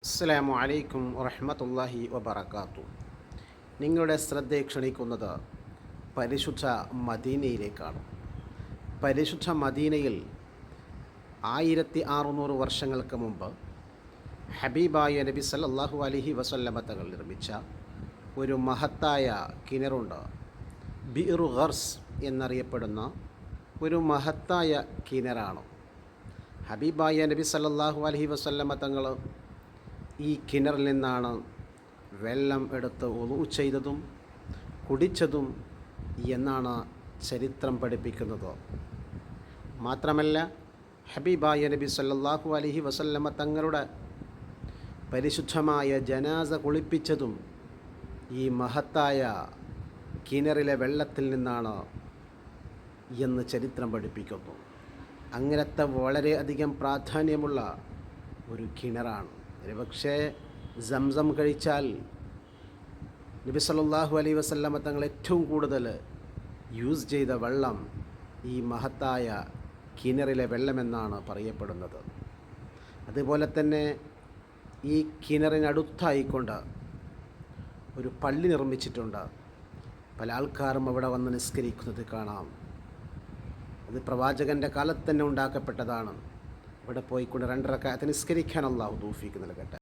അസ്സലാമു അലൈക്കും വറഹ്മത്തുള്ളാഹി വബറകാതുഹു. നിങ്ങളുടെ ശ്രദ്ധയെ ക്ഷണിക്കുന്നത് പരിശുദ്ധ മദീനയിലേക്കാണ്. പരിശുദ്ധ മദീനയിൽ 1600 വർഷങ്ങൾക്ക് മുമ്പ് ഹബീബായ നബി സല്ലല്ലാഹു അലൈഹി വസല്ലമ തങ്ങൾ നിർമ്മിച്ച ഒരു മഹത്തായ കിണറുണ്ട്. ബിഇറു ഗർസ് എന്നറിയപ്പെടുന്ന ഒരു മഹത്തായ കിണറാണ്. ഹബീബായ നബി സല്ലല്ലാഹു അലൈഹി വസല്ലമ തങ്ങൾ ഈ കിണറിൽ നിന്നാണ് വെള്ളം എടുത്ത് വുളൂ ചെയ്തതും കുടിച്ചതും എന്നാണ് ചരിത്രം പഠിപ്പിക്കുന്നത്. മാത്രമല്ല, ഹബീബായ നബി സല്ലല്ലാഹു അലൈഹി വസല്ലമ തങ്ങളുടെ പരിശുദ്ധമായ ജനാസ കുളിപ്പിച്ചതും ഈ മഹത്തായ കിണറിലെ വെള്ളത്തിൽ നിന്നാണ് എന്ന് ചരിത്രം പഠിപ്പിക്കുന്നു. അങ്ങനത്തെ വളരെയധികം പ്രാധാന്യമുള്ള ഒരു കിണറാണ്. ഒരുപക്ഷേ സംസം കഴിച്ചാൽ നബി സല്ലല്ലാഹു അലൈഹി വസല്ലമ തങ്ങൾ ഏറ്റവും കൂടുതൽ യൂസ് ചെയ്ത വെള്ളം ഈ മഹത്തായ കിണറിലെ വെള്ളമെന്നാണ് പറയപ്പെടുന്നത്. അതുപോലെ തന്നെ ഈ കിണറിനടുത്തായിക്കൊണ്ട് ഒരു പള്ളി നിർമ്മിച്ചിട്ടുണ്ട്. പല ആൾക്കാരും അവിടെ വന്ന് നിസ്കരിക്കുന്നത് കാണാം. അത് പ്രവാചകൻ്റെ കാലത്ത് തന്നെ ഉണ്ടാക്കപ്പെട്ടതാണ്. ഇവിടെ പോയിക്കൊണ്ട് 2 റക്അത്ത് നിസ്കരിക്കാൻ അല്ലാഹു തൗഫീഖ് നൽകട്ടെ.